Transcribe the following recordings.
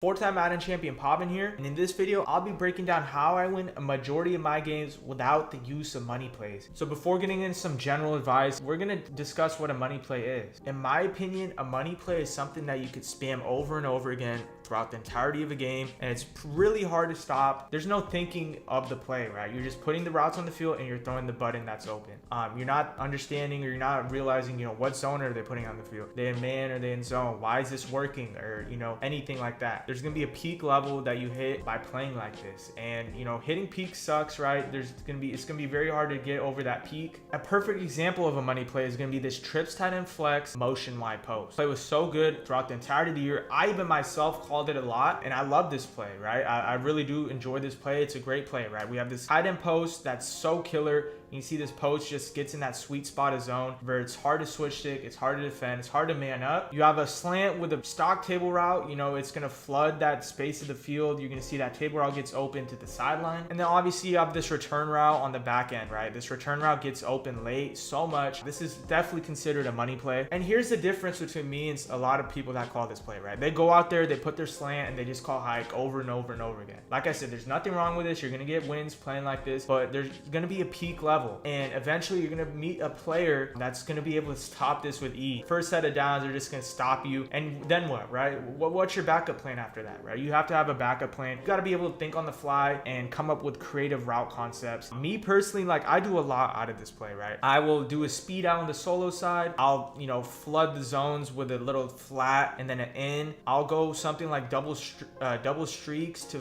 Four-time Madden champion Poppin here, and in this video I'll be breaking down how I win a majority of my games without the use of money plays. So before getting into some general advice, we're going to discuss what a money play is. In my opinion, a money play is something that you could spam over and over again throughout the entirety of a game, and it's really hard to stop. There's no thinking of the play, right? You're just putting the routes on the field and you're throwing the button that's open. You're not understanding, or you're not realizing, what zone are they putting on the field? Are they in man? Are they in zone? Why is this working? Or anything like that. There's gonna be a peak level that you hit by playing like this, and hitting peak sucks, right? It's gonna be very hard to get over that peak. A perfect example of a money play is gonna be this trips tight end flex motion wide post. Play was so good throughout the entirety of the year. I even myself called it a lot, and I love this play, right? I really do enjoy this play. It's a great play, right? We have this tight end post that's so killer. You see this post just gets in that sweet spot of zone where it's hard to switch stick, it's hard to defend, it's hard to man up. You have a slant with a stock table route, it's going to flood that space of the field. You're going to see that table route gets open to the sideline. And then obviously you have this return route on the back end, right? This return route gets open late so much. This is definitely considered a money play. And here's the difference between me and a lot of people that call this play, right? They go out there, they put their slant, and they just call hike over and over and over again. Like I said, there's nothing wrong with this. You're going to get wins playing like this, but there's going to be a peak level. And eventually you're going to meet a player that's going to be able to stop this with ease. First set of downs are just going to stop you. And then what, right? What's your backup plan after that, right? You have to have a backup plan. You got to be able to think on the fly and come up with creative route concepts. Me personally, I do a lot out of this play, right? I will do a speed out on the solo side. I'll, flood the zones with a little flat and then an in. I'll go something like double streaks to,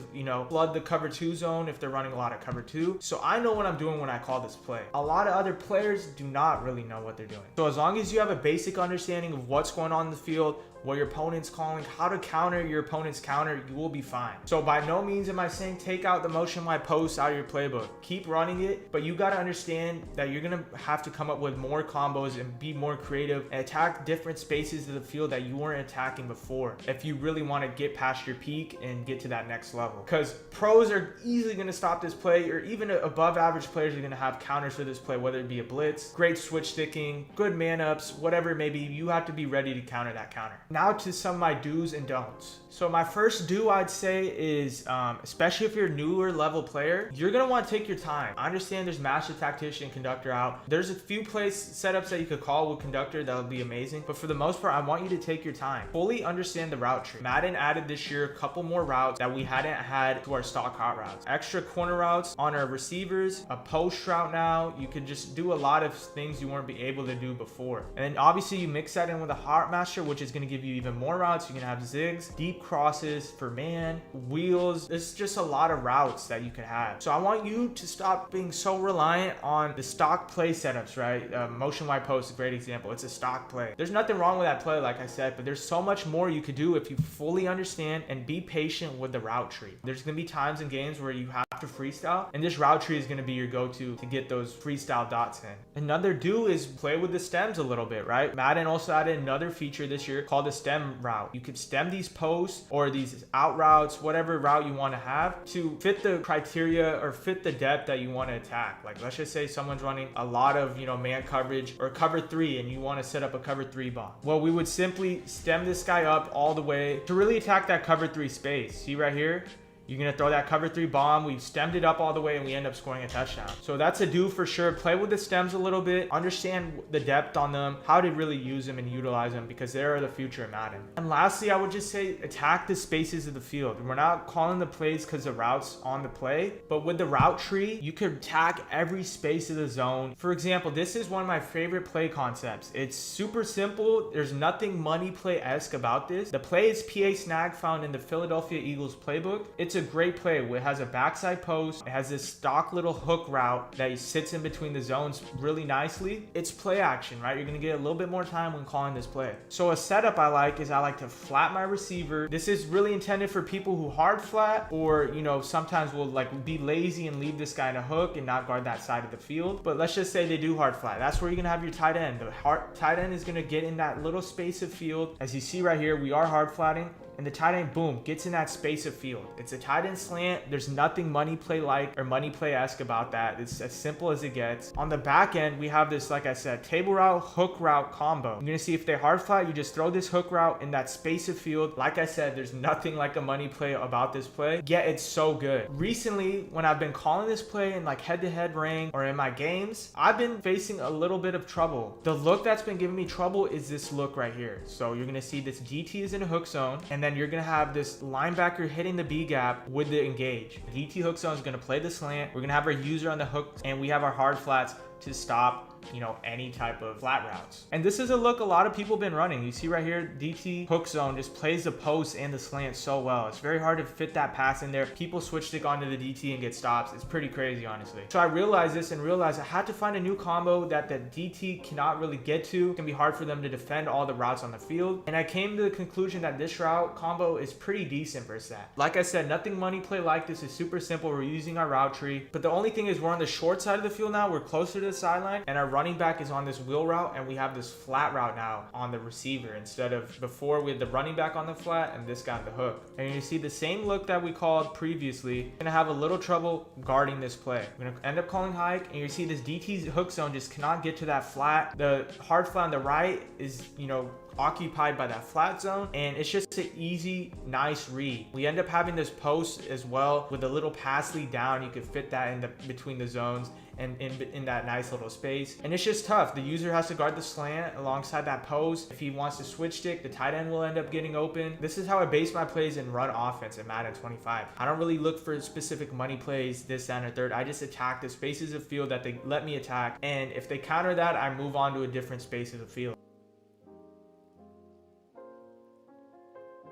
flood the cover 2 zone if they're running a lot of cover 2. So I know what I'm doing when I call this play. A lot of other players do not really know what they're doing. So as long as you have a basic understanding of what's going on in the field, what your opponent's calling, how to counter your opponent's counter, you will be fine. So by no means am I saying take out the motion wide post out of your playbook. Keep running it, but you got to understand that you're going to have to come up with more combos and be more creative and attack different spaces of the field that you weren't attacking before if you really want to get past your peak and get to that next level. Because pros are easily going to stop this play, or even above average players are going to have counters for this play, whether it be a blitz, great switch sticking, good man ups, whatever it may be. You have to be ready to counter that counter. Now to some of my do's and don'ts. So my first do I'd say is, especially if you're a newer level player, you're going to want to take your time. I understand there's master tactician and conductor out. There's a few place setups that you could call with conductor that would be amazing. But for the most part, I want you to take your time. Fully understand the route tree. Madden added this year a couple more routes that we hadn't had to our stock hot routes. Extra corner routes on our receivers, a post route now. You could just do a lot of things you weren't be able to do before. And then obviously you mix that in with a hot master, which is going to give you even more routes. You can have zigs, deep crosses for man, wheels. There's just a lot of routes that you can have. So I want you to stop being so reliant on the stock play setups, right? Motion wide post is a great example. It's a stock play. There's nothing wrong with that play, like I said, but there's so much more you could do if you fully understand and be patient with the route tree. There's going to be times in games where you have to freestyle, and this route tree is going to be your go-to to get those freestyle dots in. Another do is play with the stems a little bit, right? Madden also added another feature this year called the stem route. You could stem these posts or these out routes, whatever route you want to have, to fit the criteria or fit the depth that you want to attack. Like let's just say someone's running a lot of man coverage or cover 3 and you want to set up a cover 3 bomb. Well, we would simply stem this guy up all the way to really attack that cover 3 space. See right here? You're going to throw that cover 3 bomb. We've stemmed it up all the way and we end up scoring a touchdown. So that's a do for sure. Play with the stems a little bit. Understand the depth on them, how to really use them and utilize them, because they are the future of Madden. And lastly, I would just say attack the spaces of the field. We're not calling the plays because the route's on the play, but with the route tree, you could attack every space of the zone. For example, this is one of my favorite play concepts. It's super simple. There's nothing money play-esque about this. The play is PA snag found in the Philadelphia Eagles playbook. It's a great play. It has a backside post. It has this stock little hook route that sits in between the zones really nicely. It's play action, right? You're going to get a little bit more time when calling this play. So a setup I like to flat my receiver. This is really intended for people who hard flat, or sometimes will be lazy and leave this guy in a hook and not guard that side of the field. But let's just say they do hard flat. That's where you're going to have your tight end. The tight end is going to get in that little space of field. As you see right here, we are hard flatting. and the tight end, boom, gets in that space of field. It's a tight end slant. There's nothing money play like or money play-esque about that. It's as simple as it gets. On the back end, we have this, like I said, table route, hook route combo. You're gonna see if they hard flat, you just throw this hook route in that space of field. Like I said, there's nothing like a money play about this play, yet it's so good. Recently, when I've been calling this play in like head-to-head ring or in my games, I've been facing a little bit of trouble. The look that's been giving me trouble is this look right here. So you're gonna see this DT is in a hook zone, and then you're gonna have this linebacker hitting the B gap with the engage. The DT hook zone is gonna play the slant. We're gonna have our user on the hook, and we have our hard flats to stop, you know, any type of flat routes. And this is a look a lot of people been running. You see right here, DT hook zone just plays the post and the slant so well. It's very hard to fit that pass in there. People switch stick onto the DT and get stops. It's pretty crazy, honestly. So I realized this and realized I had to find a new combo that the DT cannot really get to. It can be hard for them to defend all the routes on the field. And I came to the conclusion that this route combo is pretty decent versus that. Like I said, nothing money play like this. Is super simple. We're using our route tree. But the only thing is we're on the short side of the field now. We're closer to the sideline, and our running back is on this wheel route, and we have this flat route now on the receiver instead of before with the running back on the flat and this guy on the hook. And you see the same look that we called previously. We're gonna have a little trouble guarding this play. We're gonna end up calling hike, and you see this DT's hook zone just cannot get to that flat. The hard flat on the right is, you know, occupied by that flat zone, and it's just an easy, nice read. We end up having this post as well with a little pass lead down. You could fit that in the between the zones and in that nice little space. And it's just tough. The user has to guard the slant alongside that post. If he wants to switch stick, the tight end will end up getting open. This is how I base my plays in run offense in Madden 25. I don't really look for specific money plays, this, that, or third. I just attack the spaces of field that they let me attack. And if they counter that, I move on to a different space of the field.